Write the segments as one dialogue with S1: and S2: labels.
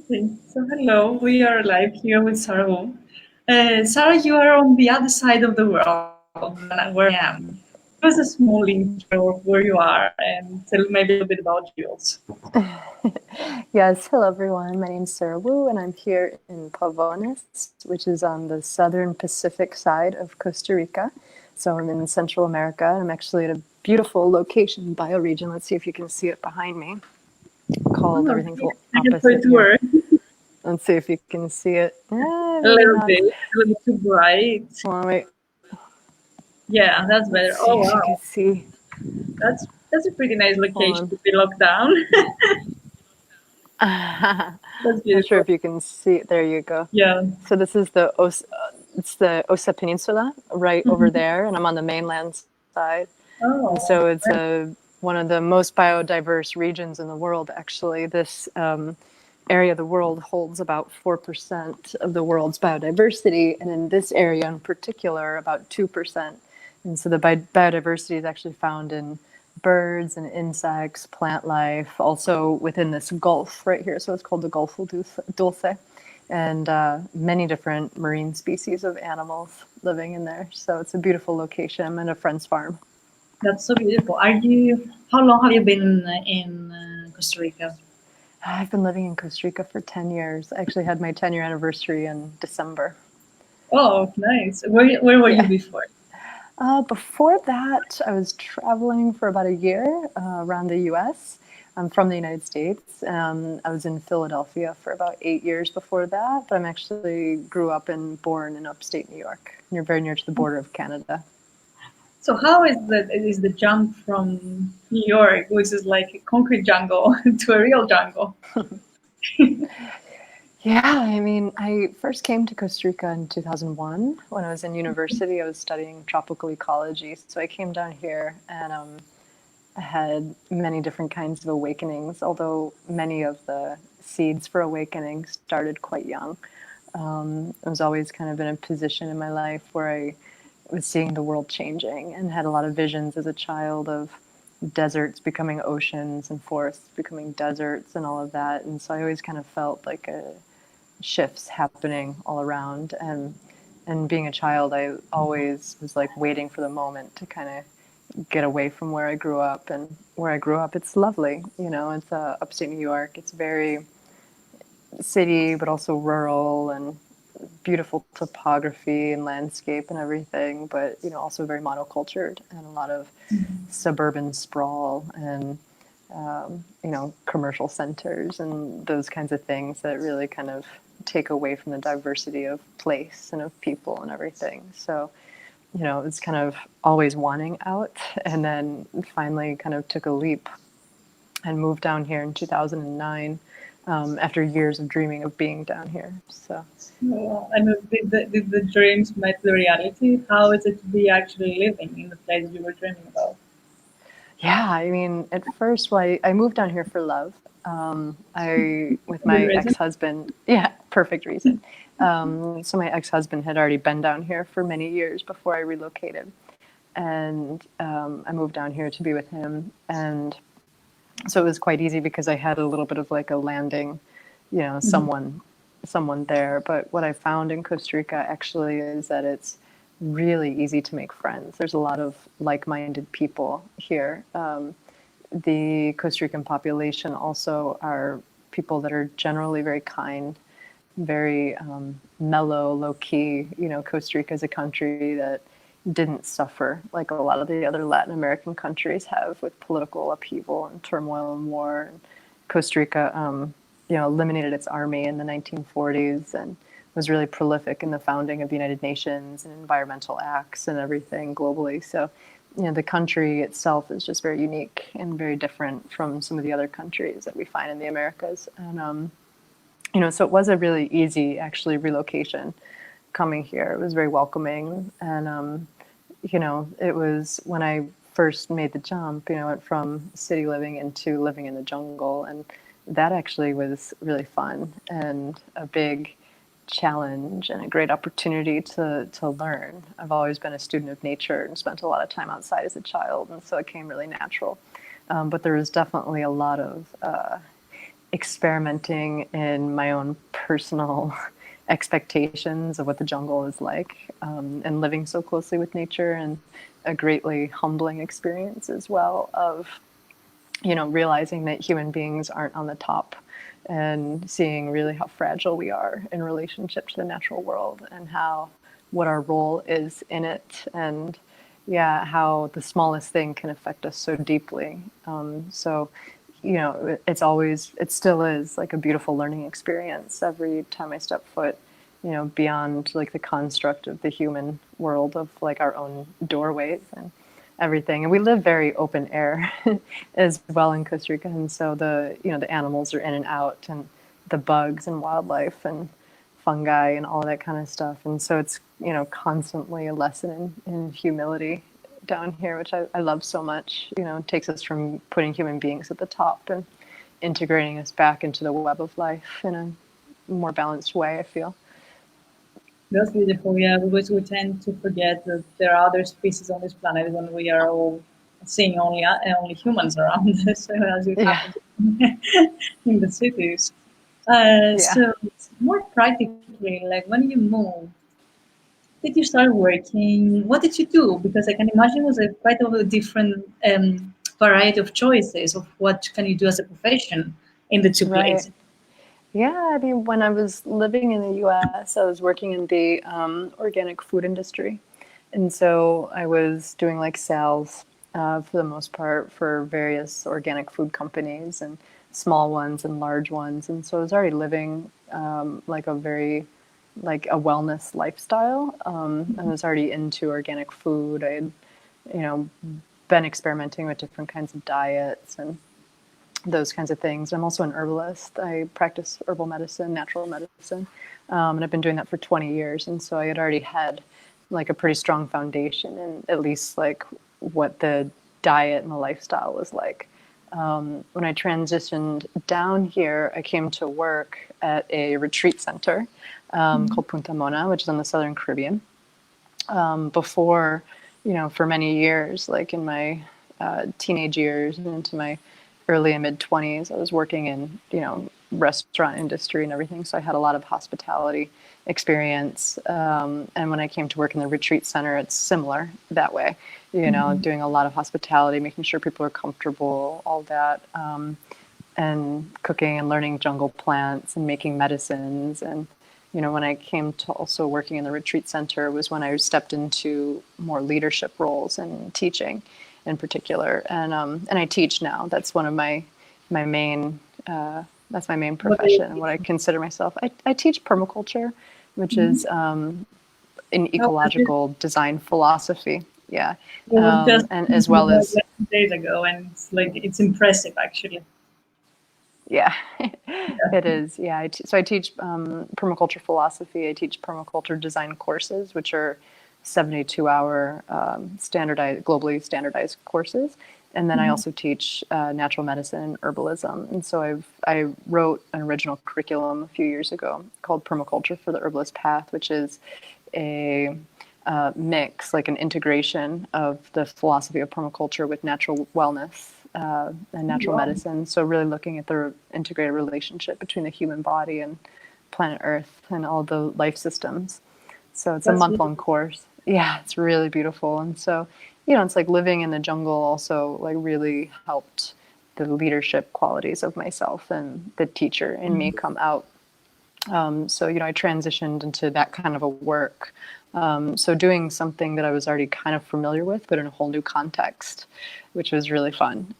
S1: Okay, so hello, we are live here with Sarah Wu. Sarah, you are on the other side of the world than where I am. Give us a small intro of where you are and tell maybe a little bit about you also.
S2: Yes, hello everyone. My name is Sarah Wu, and I'm here in Pavones, which is on the southern Pacific side of Costa Rica. So I'm in Central America, and I'm actually at a beautiful location, bioregion. Let's see if you can see it behind me. Called
S1: Oh,
S2: everything's a
S1: yeah,
S2: little
S1: I can put
S2: opposite
S1: to
S2: here.
S1: work
S2: Let's see if you can see it.
S1: a
S2: Maybe
S1: little
S2: not.
S1: bit, a little bit too bright.
S2: Well, wait.
S1: Yeah, that's
S2: Let's
S1: better.
S2: see
S1: Oh
S2: if you can
S1: wow,
S2: see.
S1: that's a pretty nice
S2: Hold
S1: location
S2: on.
S1: to be locked down. That's
S2: Not sure
S1: beautiful.
S2: if you can see it. There you go.
S1: Yeah.
S2: So this is it's the Osa Peninsula right over
S1: Mhm.
S2: there, and I'm on the mainland side. And
S1: Oh,
S2: so it's
S1: nice.
S2: one of the most biodiverse regions in the world, actually. This area of the world holds about 4% of the world's biodiversity, and in this area in particular, about 2%. And so the biodiversity is actually found in birds and insects, plant life, also within this gulf right here. So it's called the Golfo Dulce, and many different marine species of animals living in there. So it's a beautiful location. I'm at a friend's farm.
S1: That's so beautiful. Are you? How long have you been in Costa Rica?
S2: I've been living in Costa Rica for 10 years. I actually had my 10-year anniversary in December.
S1: Oh, nice. Where were you
S2: Yeah.
S1: before?
S2: Before that, I was traveling for about a year around the US. I'm from the United States. I was in Philadelphia for about 8 years before that, but I'm actually grew up and born in upstate New York. You're very near to the border of Canada.
S1: So how is the jump from New York, which is like a concrete jungle, to a real jungle?
S2: Yeah, I mean, I first came to Costa Rica in 2001 when I was in university. I was studying tropical ecology. So I came down here and I had many different kinds of awakenings, although many of the seeds for awakening started quite young. I was always kind of in a position in my life where I was seeing the world changing and had a lot of visions as a child of deserts becoming oceans and forests becoming deserts and all of that. And so I always kind of felt like a shifts happening all around, and being a child I always was like waiting for the moment to kind of get away from where I grew up. And where I grew up, it's lovely, it's upstate New York. It's very city but also rural, and beautiful topography and landscape and everything, but also very monocultured and a lot of suburban sprawl and commercial centers and those kinds of things that really kind of take away from the diversity of place and of people and everything. So, it's kind of always wanting out, and then finally kind of took a leap and moved down here in 2009 after years of dreaming of being down here. So,
S1: And did the dreams met the reality? How is it to be actually living in the place you were dreaming about?
S2: yeah, I mean, at first, well, I moved down here for love. With
S1: Good
S2: my
S1: reason.
S2: ex-husband, yeah, perfect reason. So my ex-husband had already been down here for many years before I relocated, and I moved down here to be with him. And so it was quite easy because I had a little bit of like a landing,
S1: Mhm.
S2: someone there. But what I found in Costa Rica actually is that it's really easy to make friends. There's a lot of like-minded people here. The Costa Rican population also are people that are generally very kind, very mellow, low key. Costa Rica is a country that didn't suffer like a lot of the other Latin American countries have with political upheaval and turmoil and war. And Costa Rica, eliminated its army in the 1940s and was really prolific in the founding of the United Nations and environmental acts and everything globally. So, the country itself is just very unique and very different from some of the other countries that we find in the Americas. And so it was a really easy, actually, relocation coming here. It was very welcoming. And, it was when I first made the jump, I went from city living into living in the jungle. And that actually was really fun and a big challenge and a great opportunity to learn. I've always been a student of nature and spent a lot of time outside as a child. And so it came really natural. But there was definitely a lot of experimenting in my own personal expectations of what the jungle is like, and living so closely with nature, and a greatly humbling experience as well of, realizing that human beings aren't on the top, and seeing really how fragile we are in relationship to the natural world, and how what our role is in it, and yeah, how the smallest thing can affect us so deeply. So, it still is like a beautiful learning experience every time I step foot, beyond like the construct of the human world of like our own doorways and everything. And we live very open air as well in Costa Rica. And so the animals are in and out, and the bugs and wildlife and fungi and all that kind of stuff. And so it's, constantly a lesson in humility down here, which I love so much. It takes us from putting human beings at the top and integrating us back into the web of life in a more balanced way, I feel.
S1: That's beautiful. Yeah, because we tend to forget that there are other species on this planet when we are all seeing only humans around us, as it
S2: Yeah.
S1: happens in the cities.
S2: Yeah.
S1: So more practically, like when you move, did you start working? What did you do? Because I can imagine it was a quite of a different variety of choices of what can you do as a profession in the two
S2: Right.
S1: places.
S2: Yeah, I mean, when I was living in the US, I was working in the organic food industry. And so I was doing like sales for the most part for various organic food companies, and small ones and large ones. And so I was already living like a wellness lifestyle. I was already into organic food. I had, you know, been experimenting with different kinds of diets and those kinds of things. I'm also an herbalist. I practice herbal medicine, natural medicine, and I've been doing that for 20 years. And so I had already had like a pretty strong foundation in at least like what the diet and the lifestyle was like. When I transitioned down here, I came to work at a retreat center called Punta Mona, which is in the Southern Caribbean. Before, for many years, like in my teenage years and into my early and mid 20s, I was working in, restaurant industry and everything. So I had a lot of hospitality experience. And when I came to work in the retreat center, it's similar that way, doing a lot of hospitality, making sure people are comfortable, all that. And cooking and learning jungle plants and making medicines. And when I came to also working in the retreat center was when I stepped into more leadership roles and teaching in particular. And I teach now. That's one of my main that's my main
S1: What are you
S2: profession and what I consider myself. I teach permaculture, which
S1: teaching?
S2: is an
S1: How was it?
S2: ecological design philosophy. Yeah,
S1: It was just
S2: and as well as
S1: 2 days ago, and it's impressive actually.
S2: yeah,
S1: Yeah.
S2: it is. Yeah. So I teach permaculture philosophy. I teach permaculture design courses, which are 72-hour standardized, globally standardized courses. And then I
S1: Mhm.
S2: also teach natural medicine and herbalism. And so I wrote an original curriculum a few years ago called Permaculture for the Herbalist Path, which is a mix, like an integration of the philosophy of permaculture with natural wellness and natural
S1: Wow,
S2: medicine. So really looking at the integrated relationship between the human body and planet Earth and all the life systems. So it's a
S1: that's
S2: month
S1: really
S2: long course. Yeah, it's really beautiful. And so, it's like living in the jungle also like really helped the leadership qualities of myself and the teacher in me come out. So, I transitioned into that kind of a work. So doing something that I was already kind of familiar with, but in a whole new context, which was really fun,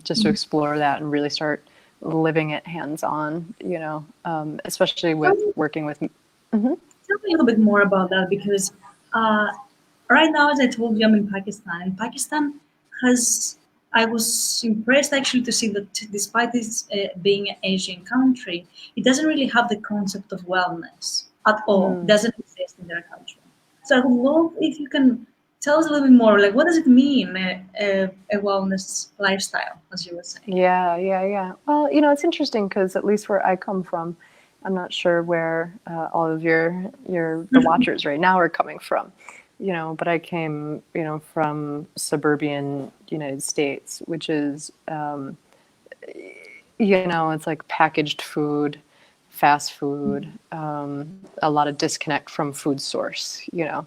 S2: just to explore that and really start living it hands on, especially
S1: Tell
S2: with
S1: me,
S2: working with.
S1: tell me a little bit more about that because uh, right now, as I told you, I'm in Pakistan, and Pakistan has. I was impressed actually to see that despite this being an Asian country, it doesn't really have the concept of wellness at all. It
S2: Mm.
S1: doesn't exist in their country. So I would love if you can tell us a little bit more, like what does it mean, a wellness lifestyle, as you were saying?
S2: Yeah, yeah, yeah. Well, it's interesting because at least where I come from, I'm not sure where all of your the watchers right now are coming from, but I came, from suburban United States, which is you know, it's like packaged food, fast food, a lot of disconnect from food source, you know.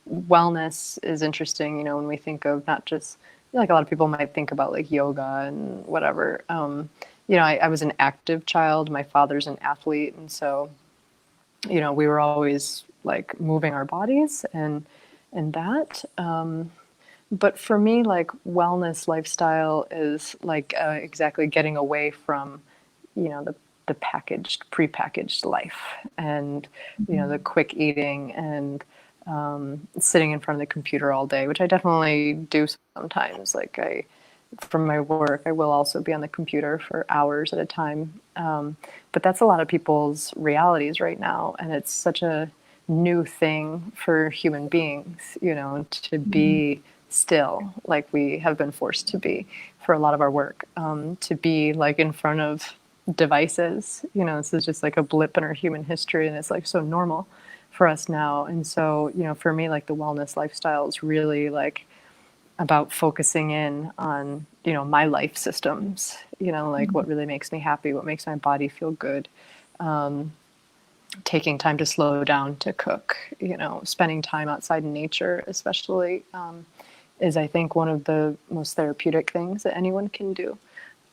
S2: Wellness is interesting, you know, when we think of not just, like a lot of people might think about like yoga and whatever. You know, I was an active child. My father's an athlete. And so, you know, we were always like moving our bodies and that. But for me, like wellness lifestyle is like exactly getting away from, you know, the packaged, prepackaged life, and you know, the quick eating and sitting in front of the computer all day, which I definitely do sometimes. Like from my work, I will also be on the computer for hours at a time. But that's a lot of people's realities right now, and it's such a new thing for human beings, you know, to be still like we have been forced to be for a lot of our work, to be like in front of devices. You know, this is just like a blip in our human history, and it's like so normal for us now. And so, you know, for me, like the wellness lifestyle is really like about focusing in on, you know, my life systems, you know, like what really makes me happy, what makes my body feel good, taking time to slow down to cook, you know, spending time outside in nature, especially, is I think one of the most therapeutic things that anyone can do.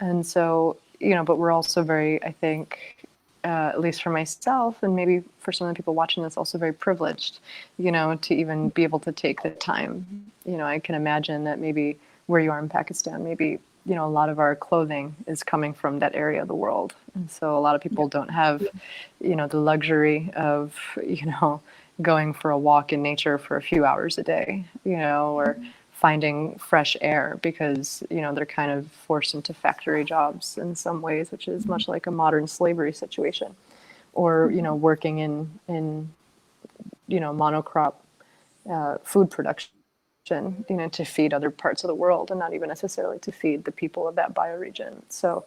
S2: And so, you know, but we're also very, I think, at least for myself, and maybe for some of the people watching this, also very privileged, you know, to even be able to take the time. You know, I can imagine that maybe where you are in Pakistan, maybe, you know, a lot of our clothing is coming from that area of the world. And so a lot of people don't have, you know, the luxury of, you know, going for a walk in nature for a few hours a day, you know, or finding fresh air because, you know, they're kind of forced into factory jobs in some ways, which is much like a modern slavery situation, or, you know, working in you know, monocrop food production, you know, to feed other parts of the world and not even necessarily to feed the people of that bioregion. So,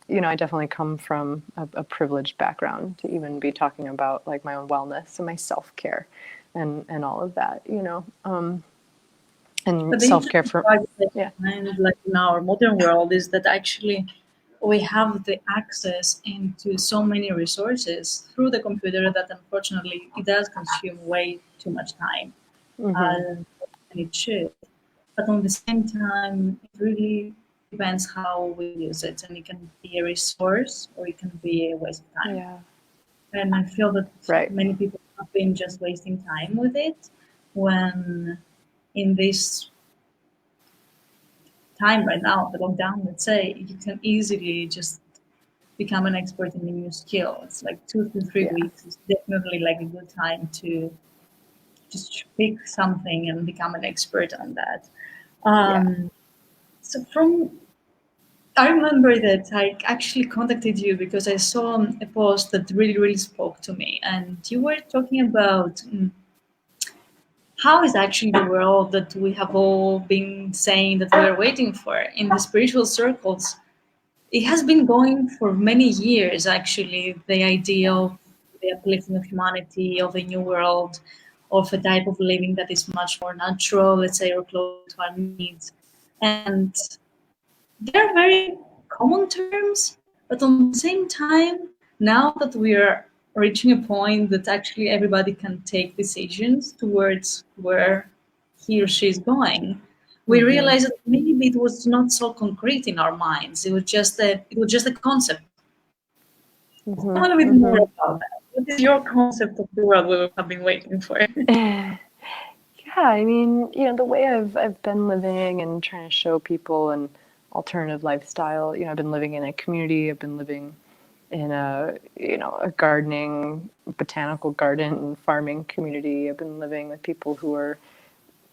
S2: you know, I definitely come from a privileged background to even be talking about like my own wellness and my self-care and all of that, you know, and
S1: But the
S2: self-care
S1: interesting
S2: for,
S1: part is that
S2: yeah.
S1: behind, like in our modern world, is that actually we have the access into so many resources through the computer that unfortunately it does consume way too much time,
S2: Mm-hmm.
S1: uh, and it should. But on the same time, it really depends how we use it, and it can be a resource or it can be a waste of time.
S2: Yeah.
S1: And I feel that
S2: Right.
S1: many people have been just wasting time with it when in this time right now, the lockdown, let's say, you can easily just become an expert in a new skill. It's like 2 to 3
S2: Yeah.
S1: weeks is definitely like a good time to just pick something and become an expert on that.
S2: Yeah.
S1: Um, so from I remember that I actually contacted you because I saw a post that really, really spoke to me, and you were talking about how is actually the world that we have all been saying that we're waiting for in the spiritual circles. It has been going for many years, actually, the idea of the uplifting of humanity, of a new world, of a type of living that is much more natural, let's say, or close to our needs. And they're very common terms, but on the same time, now that we are reaching a point that actually everybody can take decisions towards where he or she is going, we
S2: Mm-hmm.
S1: realize that maybe it was not so concrete in our minds. It was just a concept. Tell
S2: Mm-hmm.
S1: a little bit more
S2: Mm-hmm.
S1: about that. What is your concept of the world we have been waiting for?
S2: Yeah, I mean, you know, the way I've been living and trying to show people an alternative lifestyle, you know, I've been living in a community, I've been living in a, you know, a gardening, botanical garden and farming community. I've been living with people who are,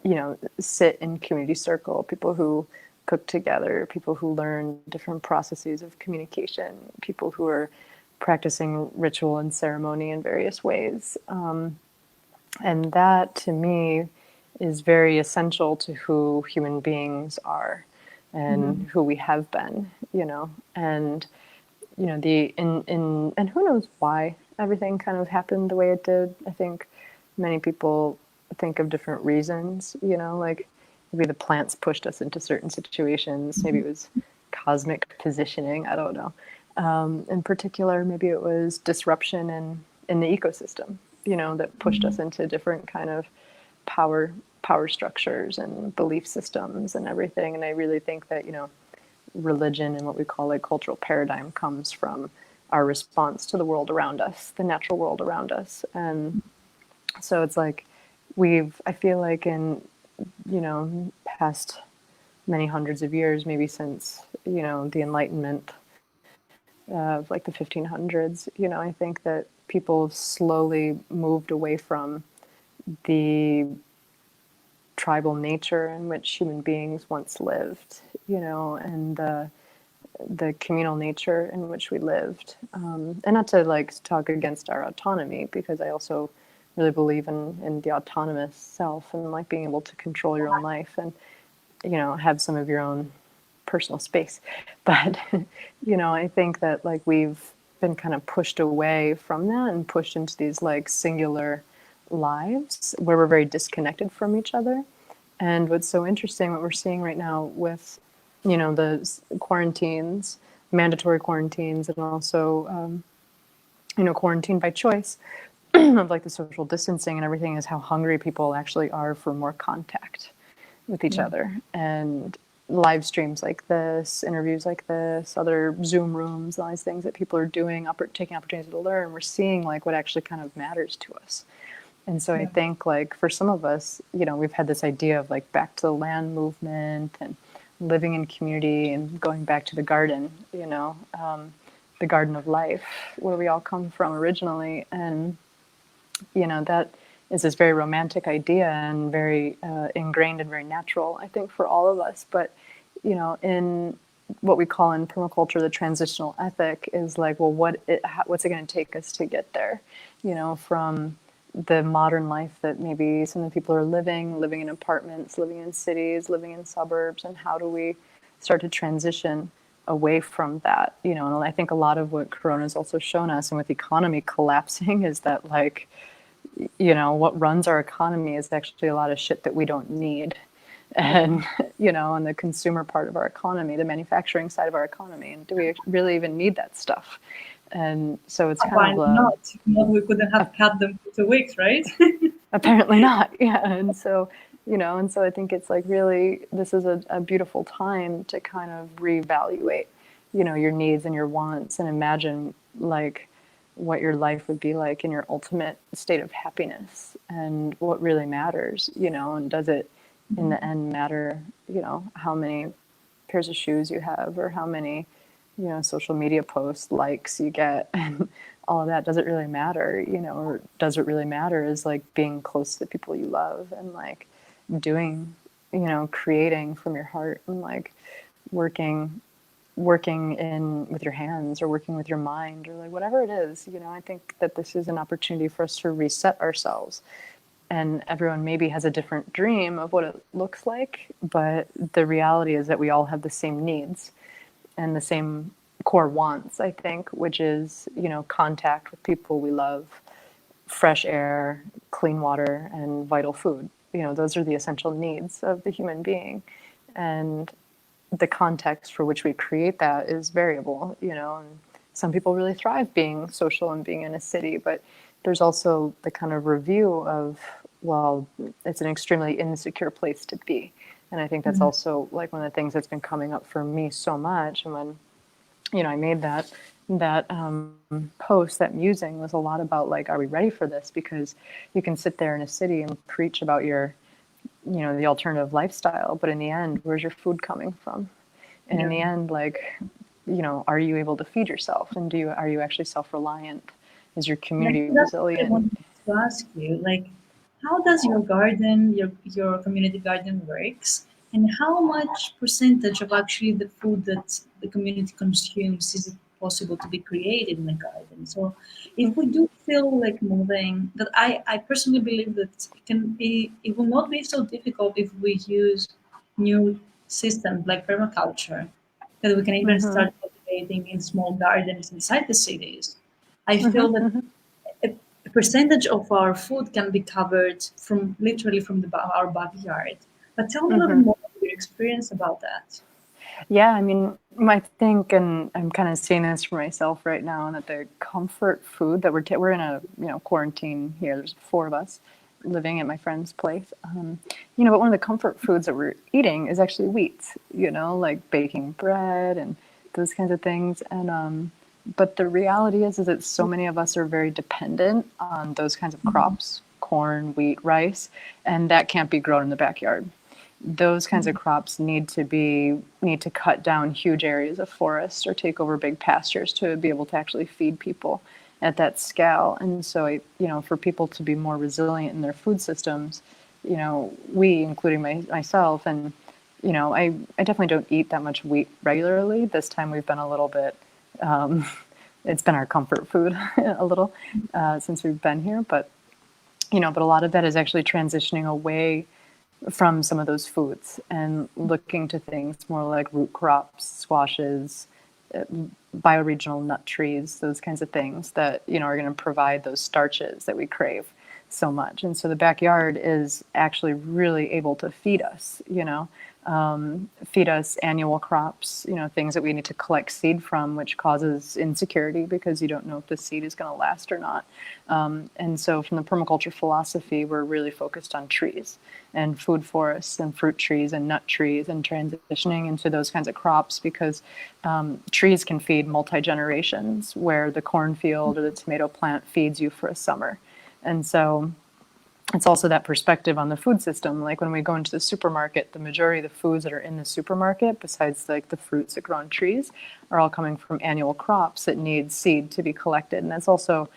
S2: you know, sit in community circle, people who cook together, people who learn different processes of communication, people who are practicing ritual and ceremony in various ways. And that to me is very essential to who human beings are and who we have been, you know. And you know, the in and who knows why everything kind of happened the way it did. I think many people think of different reasons, you know, like maybe the plants pushed us into certain situations, maybe it was cosmic positioning. I don't know. In particular, maybe it was disruption in the ecosystem, that pushed us into different kind of power structures and belief systems and everything. And I really think that, religion and what we call a cultural paradigm comes from our response to the world around us, the natural world around us. And so it's like I feel like in, past many hundreds of years, maybe since, the Enlightenment of like the 1500s, I think that people slowly moved away from the tribal nature in which human beings once lived, and the communal nature in which we lived. And not to like talk against our autonomy, because I also really believe in the autonomous self and like being able to control your own life and, have some of your own personal space. But, I think that like we've been kind of pushed away from that and pushed into these like singular lives where we're very disconnected from each other. And what's so interesting, what we're seeing right now with, the quarantines, mandatory quarantines, and also, quarantine by choice of like the social distancing and everything, is how hungry people actually are for more contact with each other. And live streams like this, interviews like this, other Zoom rooms, all these things that people are doing, taking opportunities to learn, we're seeing like what actually kind of matters to us. And so I think like for some of us, we've had this idea of like back to the land movement and living in community and going back to the garden, the garden of life, where we all come from originally. And, that is this very romantic idea and very ingrained and very natural, I think, for all of us. But, in what we call in permaculture, the transitional ethic is like, well, what's it going to take us to get there, from the modern life that maybe some of the people are living in apartments, living in cities, living in suburbs, and how do we start to transition away from that, and I think a lot of what Corona has also shown us, and with the economy collapsing, is that like, what runs our economy is actually a lot of shit that we don't need. And, on the consumer part of our economy, the manufacturing side of our economy, and do we really even need that stuff? And so it's kind
S1: Why
S2: of
S1: not? Not we couldn't have cut them for 2 weeks, right?
S2: apparently not. Yeah. And so, I think it's like really, this is a beautiful time to kind of reevaluate, your needs and your wants, and imagine like what your life would be like in your ultimate state of happiness and what really matters, and does it in the end matter, how many pairs of shoes you have or how many, social media posts, likes you get, and all of that. Does it really matter, or does it really matter is like being close to the people you love and like doing, creating from your heart and like working in with your hands or working with your mind or like whatever it is. I think that this is an opportunity for us to reset ourselves. And everyone maybe has a different dream of what it looks like, but the reality is that we all have the same needs and the same core wants, I think, which is, contact with people we love, fresh air, clean water, and vital food. Those are the essential needs of the human being. And the context for which we create that is variable, and some people really thrive being social and being in a city, but there's also the kind of review of, well, it's an extremely insecure place to be. And I think that's also like one of the things that's been coming up for me so much. And when, I made that post, that musing was a lot about like, are we ready for this? Because you can sit there in a city and preach about your, the alternative lifestyle, but in the end, where's your food coming from? And in the end, like, are you able to feed yourself? And are you actually self-reliant? Is your community
S1: That's what I
S2: resilient?
S1: wanted to ask you. Like, how does your garden, your community garden works, and how much percentage of actually the food that the community consumes is it possible to be created in the garden? So, if we do feel like moving, that I personally believe that it will not be so difficult if we use new systems like permaculture, that we can even
S2: Mm-hmm.
S1: start cultivating in small gardens inside the cities. I
S2: Mm-hmm.
S1: feel that
S2: Mm-hmm.
S1: a percentage of our food can be covered from literally from our backyard. But tell me a little
S2: Mm-hmm.
S1: bit more about your experience about that.
S2: Yeah, I mean, I think, and I'm kind of seeing this for myself right now, and that the comfort food that we're in a quarantine here. There's four of us living at my friend's place. But one of the comfort foods that we're eating is actually wheat. Like baking bread and those kinds of things. And but the reality is that so many of us are very dependent on those kinds of crops: corn, wheat, rice, and that can't be grown in the backyard. Those kinds of crops need to cut down huge areas of forest or take over big pastures to be able to actually feed people at that scale. And so, for people to be more resilient in their food systems, we, including myself, and I definitely don't eat that much wheat regularly. This time we've been a little bit. It's been our comfort food a little since we've been here, but a lot of that is actually transitioning away from some of those foods and looking to things more like root crops, squashes, bioregional nut trees, those kinds of things that are going to provide those starches that we crave so much. And so the backyard is actually really able to feed us annual crops, things that we need to collect seed from, which causes insecurity because you don't know if the seed is going to last or not. And so from the permaculture philosophy, we're really focused on trees and food forests and fruit trees and nut trees and transitioning into those kinds of crops because trees can feed multi-generations where the cornfield or the tomato plant feeds you for a summer. And so it's also that perspective on the food system. Like when we go into the supermarket, the majority of the foods that are in the supermarket, besides like the fruits that grow on trees, are all coming from annual crops that need seed to be collected. And that's also,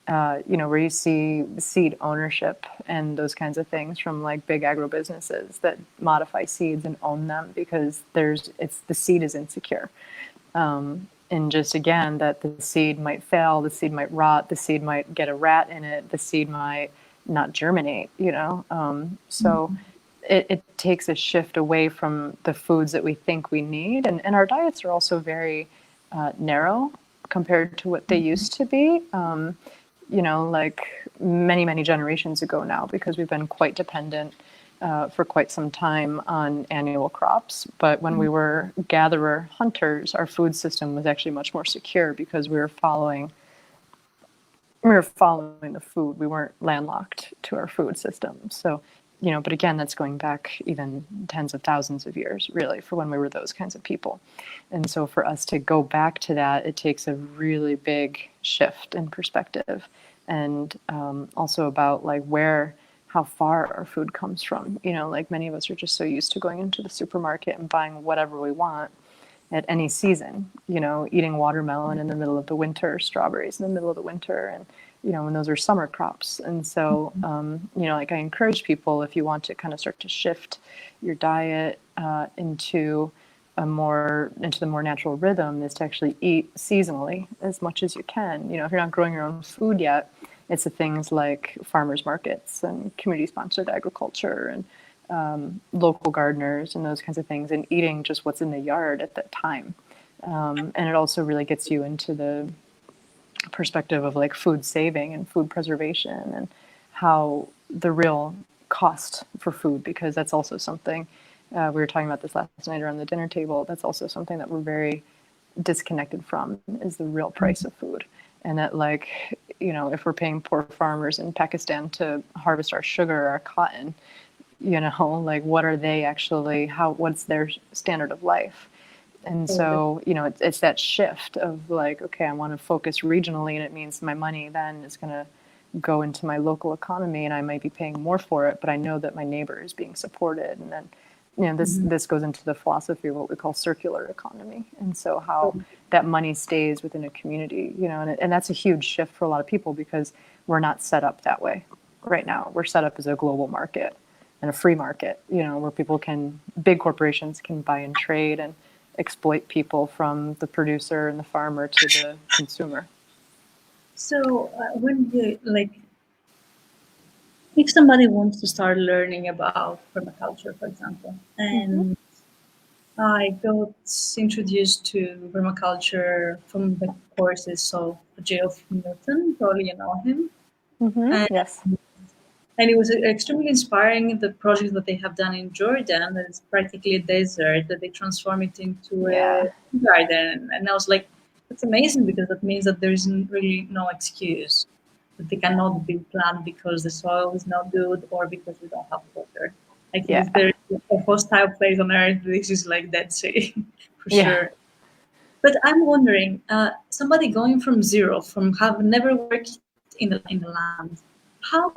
S2: where you see seed ownership and those kinds of things from like big agribusinesses that modify seeds and own them because the seed is insecure. And just again, that the seed might fail, the seed might rot, the seed might get a rat in it, the seed might not germinate, so it takes a shift away from the foods that we think we need. And our diets are also very narrow compared to what they used to be, like many, many generations ago now, because we've been quite dependent for quite some time on annual crops. But when we were gatherer hunters, our food system was actually much more secure because we were following the food. We weren't landlocked to our food system. So, but again, that's going back even tens of thousands of years, really, for when we were those kinds of people. And so for us to go back to that, it takes a really big shift in perspective. And also about like how far our food comes from. Like many of us are just so used to going into the supermarket and buying whatever we want at any season, eating watermelon in the middle of the winter, strawberries in the middle of the winter, and, when those are summer crops. And so, like I encourage people, if you want to kind of start to shift your diet into the more natural rhythm, is to actually eat seasonally as much as you can. If you're not growing your own food yet, it's the things like farmers markets and community-sponsored agriculture and local gardeners and those kinds of things, and eating just what's in the yard at that time. And it also really gets you into the perspective of like food saving and food preservation and how the real cost for food, because that's also something we were talking about this last night around the dinner table. That's also something that we're very disconnected from, is the real price of food. And that, like, if we're paying poor farmers in Pakistan to harvest our sugar or our cotton, like what are they actually, what's their standard of life? And so, it's that shift of like, okay, I want to focus regionally, and it means my money then is going to go into my local economy, and I might be paying more for it, but I know that my neighbor is being supported. And then, this goes into the philosophy of what we call circular economy. And so how that money stays within a community, and that's a huge shift for a lot of people because we're not set up that way right now. We're set up as a global market and a free market, where big corporations can buy and trade and exploit people from the producer and the farmer to the consumer.
S1: So if somebody wants to start learning about permaculture, for example, and I got introduced to permaculture from the courses of Geoff Newton, probably you know him.
S2: Mm-hmm.
S1: And
S2: Yes.
S1: And it was extremely inspiring, the project that they have done in Jordan, that is practically a desert, that they transform it into
S2: Yeah.
S1: a garden. And I was like, that's amazing, because that means that there is really no excuse that they cannot be planted because the soil is not good or because we don't have water. Like,
S2: Yeah.
S1: if there is a hostile place on earth, this is like Dead Sea, for
S2: Yeah.
S1: sure. But I'm wondering, somebody going from zero, from have never worked in the land, how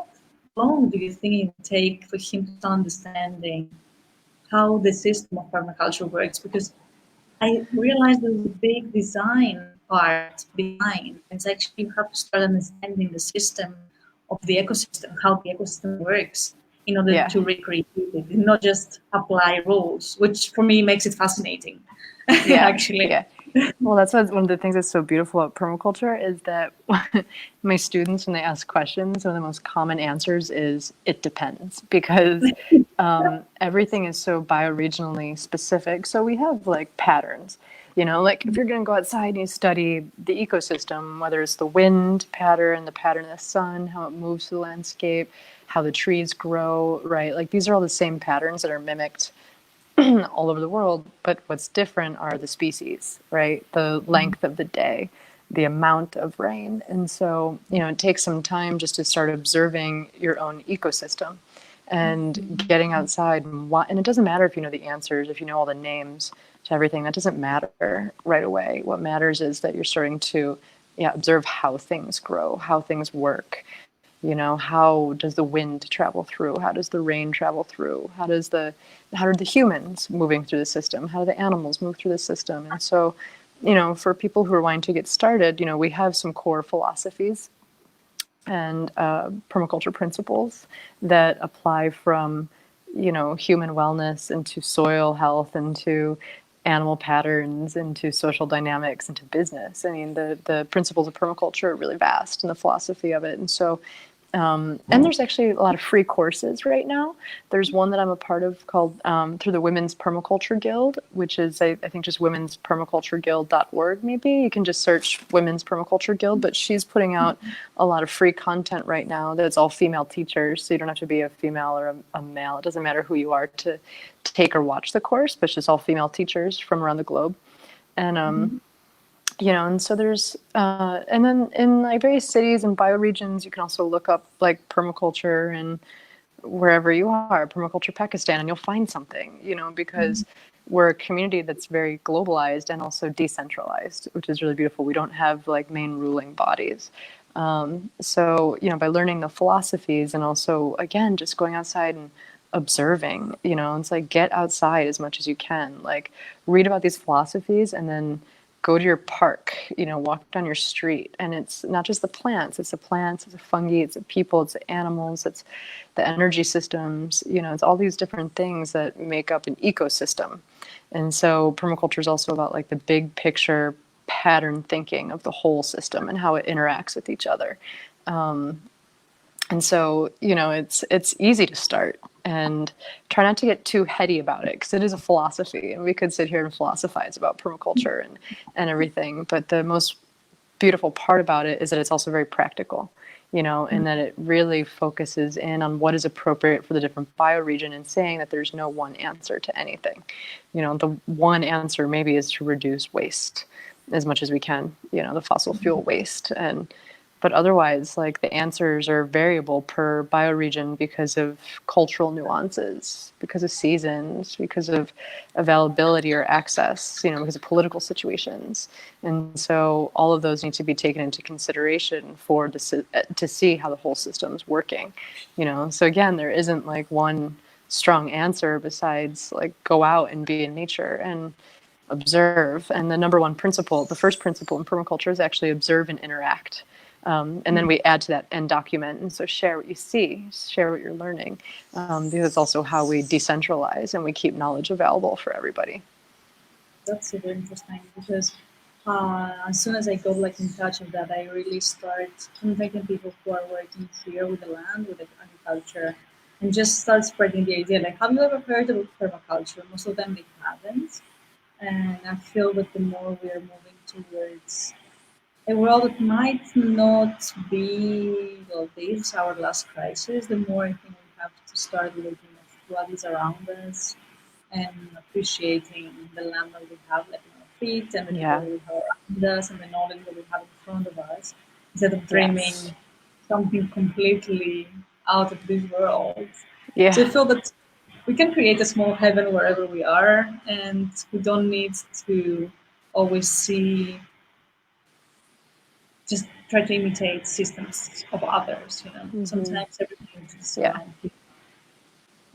S1: long do you think it would take for him to start understanding how the system of permaculture works? Because I realized there's a big design part behind. It's actually you have to start understanding the system of the ecosystem, how the ecosystem works, in order
S2: Yeah.
S1: to recreate it, not just apply rules, which for me makes it fascinating,
S2: Yeah.
S1: actually.
S2: Yeah. Well, that's one of the things that's so beautiful about permaculture is that my students, when they ask questions, one of the most common answers is "it depends," because everything is so bioregionally specific. So we have like patterns, like if you're going to go outside and you study the ecosystem, whether it's the wind pattern, the pattern of the sun, how it moves through the landscape, how the trees grow, right? Like these are all the same patterns that are mimicked all over the world, but what's different are the species, right? The length of the day, the amount of rain. And so, it takes some time just to start observing your own ecosystem and getting outside. And it doesn't matter if you know the answers, if you know all the names to everything, that doesn't matter right away. What matters is that you're starting to observe how things grow, how things work. How does the wind travel through? How does the rain travel through? How are the humans moving through the system? How do the animals move through the system? And so, for people who are wanting to get started, we have some core philosophies and permaculture principles that apply from, human wellness into soil health, into animal patterns, into social dynamics, into business. I mean, the principles of permaculture are really vast, and the philosophy of it. And so and there's actually a lot of free courses right now. There's one that I'm a part of called through the Women's Permaculture Guild, which is, I think, just womenspermacultureguild.org. Maybe you can just search Women's Permaculture Guild, but she's putting out a lot of free content right now that's all female teachers. So you don't have to be a female or a male. It doesn't matter who you are to take or watch the course, but it's just all female teachers from around the globe. And and so there's, and then in like various cities and bioregions, you can also look up like permaculture and wherever you are, permaculture Pakistan, and you'll find something, because we're a community that's very globalized and also decentralized, which is really beautiful. We don't have like main ruling bodies. So, by learning the philosophies and also, again, just going outside and observing, it's like get outside as much as you can, like read about these philosophies and then go to your park, walk down your street. And it's not just the plants, it's the fungi, it's the people, it's the animals, it's the energy systems, it's all these different things that make up an ecosystem. And so permaculture is also about like the big picture pattern thinking of the whole system and how it interacts with each other. And so, it's easy to start, and try not to get too heady about it, because it is a philosophy and we could sit here and philosophize about permaculture and everything. But the most beautiful part about it is that it's also very practical, and that it really focuses in on what is appropriate for the different bioregion, and saying that there's no one answer to anything. The one answer maybe is to reduce waste as much as we can, the fossil fuel waste. But otherwise, like the answers are variable per bioregion because of cultural nuances, because of seasons, because of availability or access, because of political situations. And so all of those need to be taken into consideration to see how the whole system's working. So again, there isn't like one strong answer besides like go out and be in nature and observe. And the first principle in permaculture is actually observe and interact. And then we add to that and document. And so share what you see, share what you're learning, because it's also how we decentralize and we keep knowledge available for everybody.
S1: That's super interesting, because as soon as I got like in touch with that, I really start contacting people who are working here with the land, with the agriculture, and just start spreading the idea. Like, have you ever heard of permaculture? Most of them they haven't, and I feel that the more we are moving towards a world that might not be, well, this is our last crisis, the more I think we have to start looking at what is around us and appreciating the land that we have like in our feet and the people
S2: Yeah.
S1: that we have around us and the knowledge that we have in front of us instead of
S2: Yes.
S1: dreaming something completely out of this world. So I
S2: Yeah.
S1: feel that we can create a small heaven wherever we are and we don't need to always see just try to imitate systems of others, you know.
S2: Hmm.
S1: Sometimes everything is just
S2: Yeah.
S1: around you.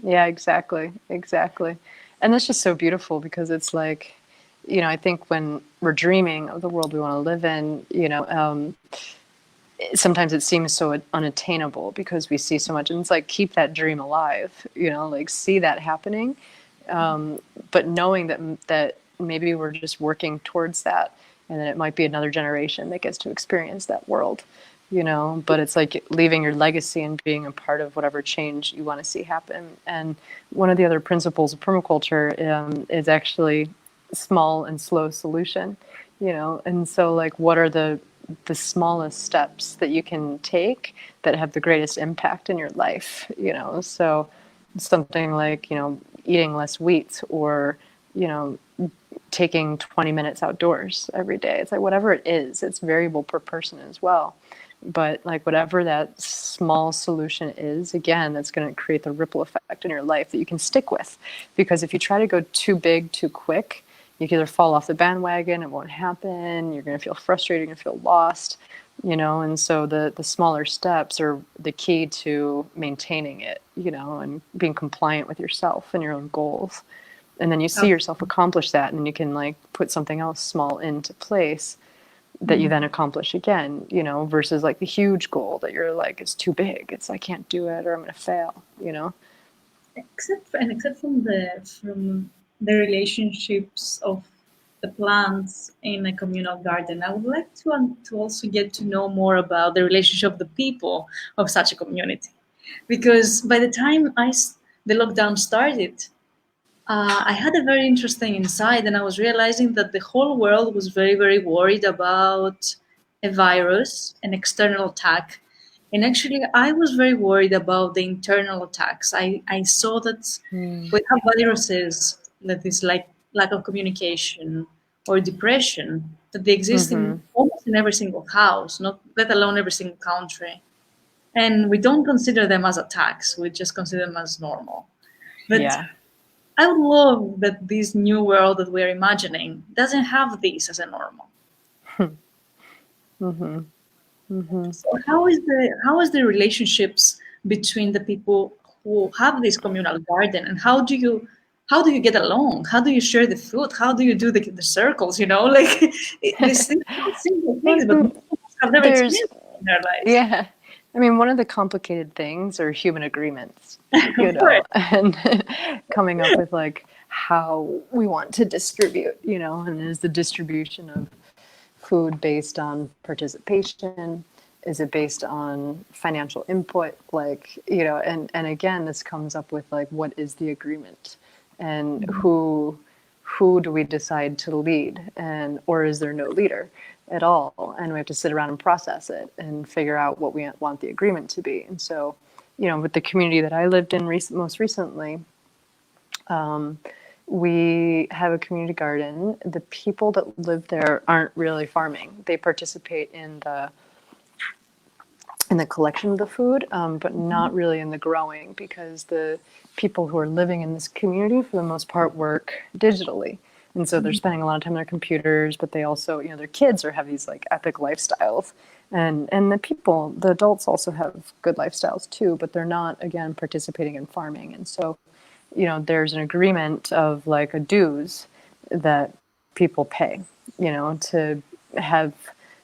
S2: Yeah, exactly. Exactly. And that's just so beautiful because it's like, I think when we're dreaming of the world we want to live in, sometimes it seems so unattainable because we see so much. And it's like, keep that dream alive, like see that happening. But knowing that maybe we're just working towards that and then it might be another generation that gets to experience that world, but it's like leaving your legacy and being a part of whatever change you want to see happen. And one of the other principles of permaculture is actually small and slow solution, and so like what are the smallest steps that you can take that have the greatest impact in your life, so something like eating less wheat or you know taking 20 minutes outdoors every day. It's like whatever it is, it's variable per person as well, but like whatever that small solution is, again, that's going to create the ripple effect in your life that you can stick with. Because if you try to go too big too quick, you can either fall off the bandwagon, it won't happen, you're going to feel frustrated, you're going to feel lost, and so the smaller steps are the key to maintaining it, and being compliant with yourself and your own goals. And then you see
S1: Oh,
S2: yourself accomplish that, and then you can like put something else small into place that you
S1: mm.
S2: then accomplish again, versus like the huge goal that you're like, it's too big, it's I can't do it or I'm going to fail.
S1: Except from the relationships of the plants in a communal garden, I would like to also get to know more about the relationship of the people of such a community, because by the time the lockdown started, I had a very interesting insight, and I was realizing that the whole world was very, very worried about a virus, an external attack. And actually, I was very worried about the internal attacks. I saw that
S2: Mm.
S1: we have viruses that is like lack of communication or depression, that they exist in
S2: Mm-hmm.
S1: almost in every single house, not let alone every single country. And we don't consider them as attacks, we just consider them as normal. But
S2: Yeah.
S1: I would love that this new world that we're imagining doesn't have this as a normal.
S2: Mm-hmm. Mm-hmm.
S1: So how is the relationships between the people who have this communal garden, and how do you get along? How do you share the food? How do you do the circles? Like these simple
S2: Well,
S1: things, but most of us have never
S2: there's
S1: experienced it in their lives.
S2: Yeah. I mean, one of the complicated things are human agreements,
S1: Of course.
S2: and coming up with like how we want to distribute, and is the distribution of food based on participation? Is it based on financial input? Like, and again, this comes up with like, what is the agreement, and who do we decide to lead, and or is there no leader at all, and we have to sit around and process it and figure out what we want the agreement to be. And so, with the community that I lived in most recently, we have a community garden. The people that live there aren't really farming. They participate in the collection of the food, but not really in the growing, because the people who are living in this community, for the most part, work digitally. And so they're spending a lot of time on their computers, but they also, their kids have these like epic lifestyles. And the adults also have good lifestyles too, but they're not, again, participating in farming. And so, there's an agreement of like a dues that people pay, to have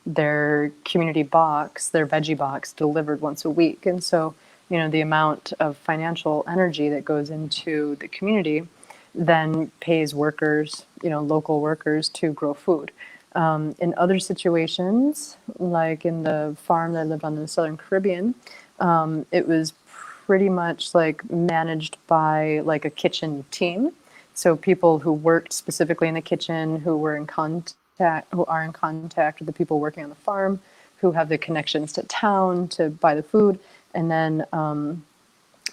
S2: their community box, their veggie box, delivered once a week. And so, the amount of financial energy that goes into the community then pays workers, local workers, to grow food. In other situations, like in the farm that I lived on in the Southern Caribbean, it was pretty much like managed by like a kitchen team. So people who worked specifically in the kitchen, who were in contact contact with the people working on the farm, who have the connections to town to buy the food, and then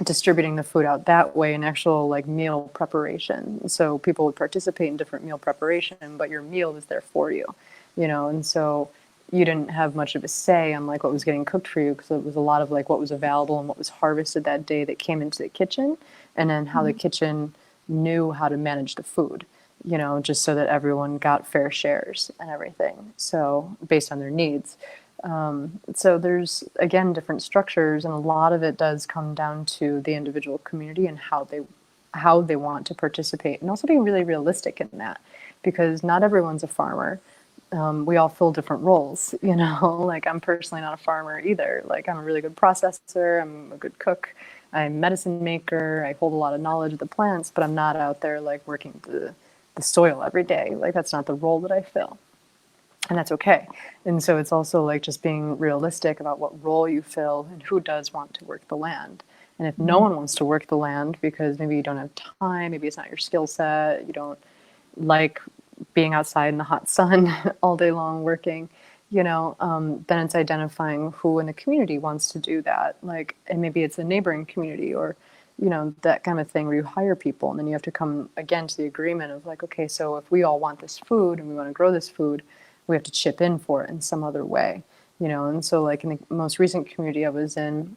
S2: distributing the food out that way in actual like meal preparation. So people would participate in different meal preparation, but your meal was there for you, and so you didn't have much of a say on like what was getting cooked for you, because it was a lot of like what was available and what was harvested that day that came into the kitchen, and then how the kitchen knew how to manage the food, just so that everyone got fair shares and everything. So based on their needs. So there's, again, different structures, and a lot of it does come down to the individual community and how they want to participate, and also being really realistic in that, because not everyone's a farmer. We all fill different roles, like I'm personally not a farmer either. Like I'm a really good processor, I'm a good cook, I'm a medicine maker, I hold a lot of knowledge of the plants, but I'm not out there like working the soil every day. Like that's not the role that I fill. And that's okay. And so it's also like just being realistic about what role you fill and who does want to work the land. And if no one wants to work the land because maybe you don't have time, maybe it's not your skill set, you don't like being outside in the hot sun all day long working, then it's identifying who in the community wants to do that. Like, and maybe it's a neighboring community or, that kind of thing where you hire people, and then you have to come again to the agreement of like, okay, so if we all want this food and we want to grow this food, we have to chip in for it in some other way, and so like in the most recent community I was in,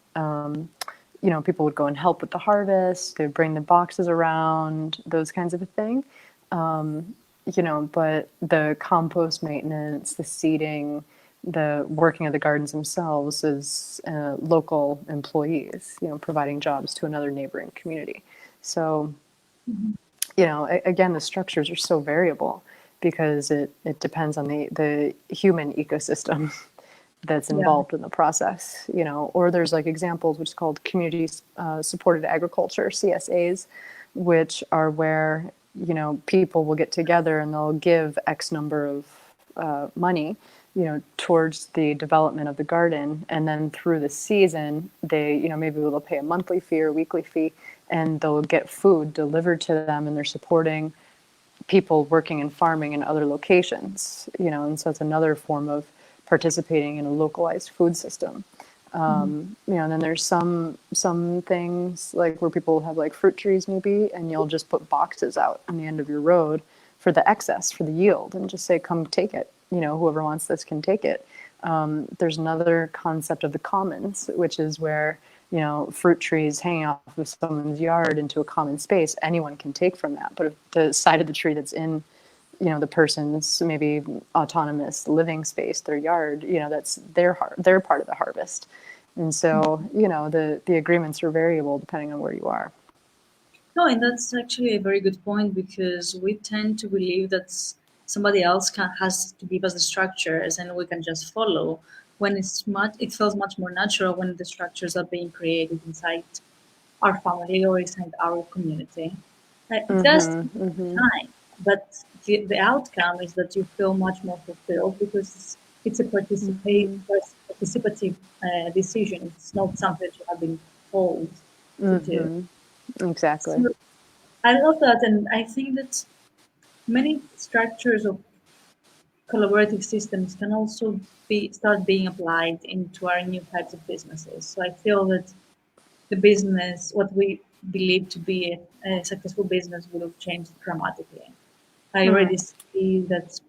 S2: people would go and help with the harvest, they'd bring the boxes around, those kinds of a thing. But the compost maintenance, the seeding, the working of the gardens themselves is local employees, providing jobs to another neighboring community. So, again, the structures are so variable because it depends on the human ecosystem that's involved in the process, or there's like examples which is called community supported agriculture, CSAs, which are where people will get together and they'll give X number of money, towards the development of the garden. And then through the season, they, maybe they'll pay a monthly fee or weekly fee, and they'll get food delivered to them, and they're supporting people working in farming in other locations, and so it's another form of participating in a localized food system. And then there's some things like where people have like fruit trees maybe, and you'll just put boxes out on the end of your road for the excess, for the yield, and just say, come take it. Whoever wants this can take it. There's another concept of the commons, which is where, fruit trees hanging off of someone's yard into a common space, anyone can take from that. But if the side of the tree that's in, the person's maybe autonomous living space, their yard, that's their part of the harvest. And so, the agreements are variable depending on where you are.
S1: No, and that's actually a very good point, because we tend to believe that somebody else has to give us the structures and we can just follow. When it feels much more natural when the structures are being created inside our family or inside our community. It does take time, but the outcome is that you feel much more fulfilled, because it's a participative decision. It's not something that you have been told to do.
S2: Exactly.
S1: So I love that, and I think that many structures of collaborative systems can also start being applied into our new types of businesses. So I feel that the business, what we believe to be a successful business, will have changed dramatically. I already see that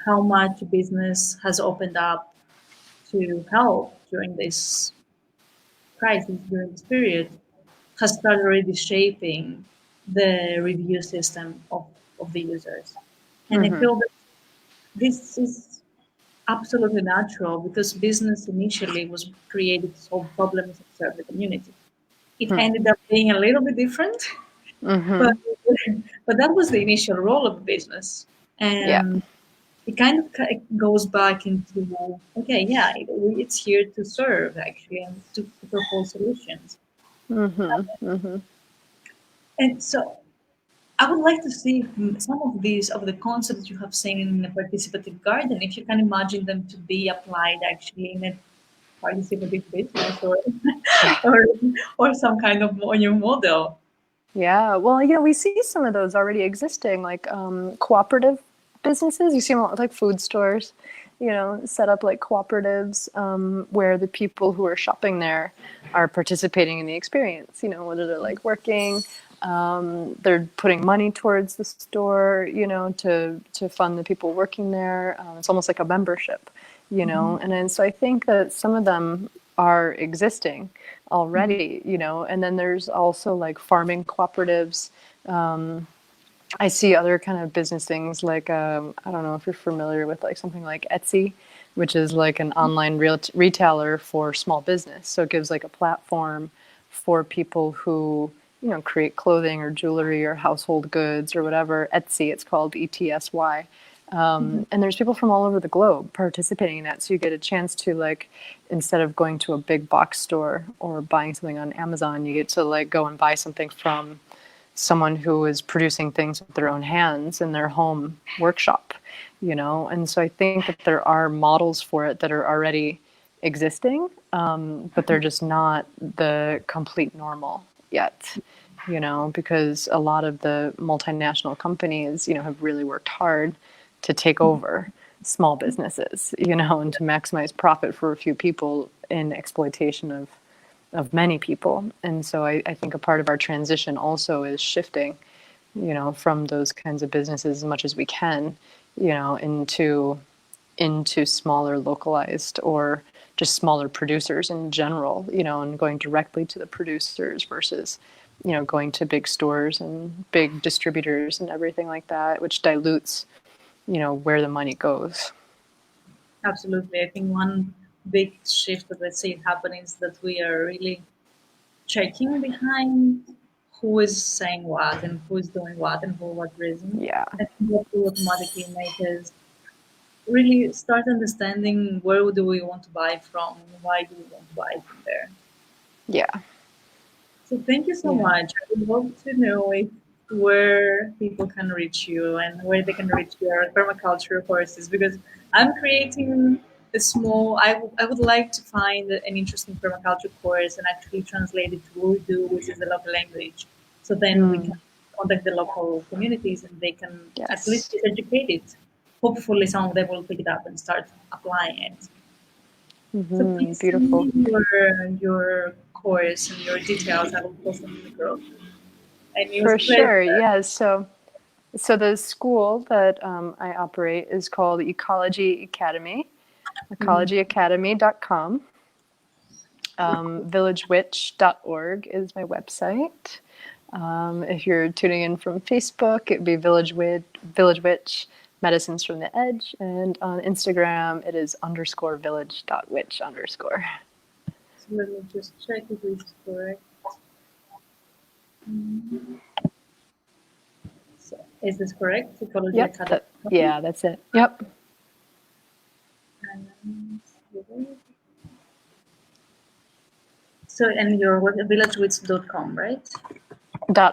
S1: how much business has opened up to help during this crisis, during this period, has started already shaping the review system of the users. And I feel that this is absolutely natural, because business initially was created to solve problems and serve the community. It ended up being a little bit different, but but that was the initial role of the business.
S2: Yeah.
S1: And it kind of goes back into, okay, yeah, it's here to serve actually, and to propose solutions. And so I would like to see some of these, of the concepts you have seen in a participative garden, if you can imagine them to be applied actually in a participative business, or or, or some kind of new model.
S2: Yeah. Well, we see some of those already existing, like cooperative businesses. You see them a lot with like food stores, set up like cooperatives where the people who are shopping there are participating in the experience, whether they're like working, they're putting money towards the store, to fund the people working there. It's almost like a membership, and then so I think that some of them are existing already, and then there's also like farming cooperatives. I see other kind of business things like I don't know if you're familiar with like something like Etsy, which is like an online retailer for small business. So it gives like a platform for people who create clothing or jewelry or household goods or whatever. Etsy, it's called ETSY. And there's people from all over the globe participating in that. So you get a chance to like, instead of going to a big box store or buying something on Amazon, you get to like go and buy something from someone who is producing things with their own hands in their home workshop, and so I think that there are models for it that are already existing, but they're just not the complete normal yet, because a lot of the multinational companies, have really worked hard to take over small businesses, and to maximize profit for a few people in exploitation of many people. And so I think a part of our transition also is shifting, from those kinds of businesses as much as we can, into smaller localized or just smaller producers in general, and going directly to the producers versus, going to big stores and big distributors and everything like that, which dilutes, where the money goes.
S1: Absolutely. I think one big shift that I see happening is that we are really checking behind who is saying what and who is doing what and for what reason.
S2: Yeah.
S1: I think that will automatically make us really start understanding where do we want to buy from, why do we want to buy from there.
S2: Yeah.
S1: So thank you so
S2: Yeah.
S1: much. I would love to know where people can reach you and where they can reach your permaculture courses, because I'm creating a small. I would like to find an interesting permaculture course and actually translate it to Urdu, which is the local language. So then we can contact the local communities and they can at least
S2: Yes.
S1: get educated. Hopefully, some of them will pick it up and start applying it. So please send
S2: Beautiful.
S1: me your course and your details. I will post them in the group. And it was a
S2: For
S1: pleasure.
S2: sure. Yeah. So the school that I operate is called Ecology Academy, ecologyacademy.com. Villagewitch.org is my website. If you're tuning in from Facebook, it'd be Village Witch, Medicines from the Edge. And on Instagram, it is _village.witch_.
S1: So let me just check if it's correct. So, is this correct? Ecology
S2: Yep.
S1: Academy.
S2: Yeah, that's it. Yep.
S1: So, and your villagewitch.com, right?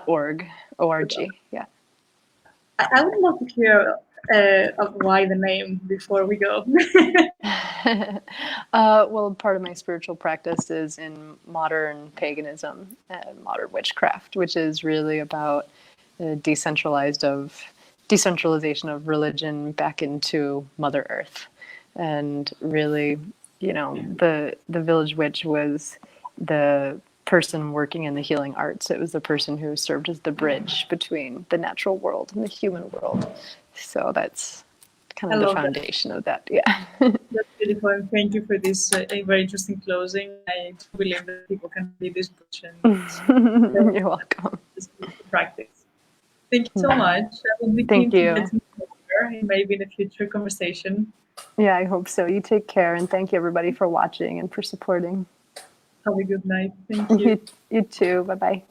S2: .org. O-R-G. Yeah.
S1: I would love to hear of why the name before we go.
S2: Well, part of my spiritual practice is in modern paganism and modern witchcraft, which is really about decentralization of religion back into Mother Earth. And really, the village witch was the person working in the healing arts. It was the person who served as the bridge between the natural world and the human world. So that's kind of the foundation of that. Yeah.
S1: That's beautiful, and thank you for this a very interesting closing. I do believe that people can read this book and
S2: You're welcome.
S1: practice. Thank you so much. I will be keen
S2: Thank
S1: to
S2: you.
S1: get to know more, maybe in a future conversation.
S2: Yeah, I hope so. You take care, and thank you everybody for watching and for supporting.
S1: Have a good night. Thank you.
S2: You too. Bye bye.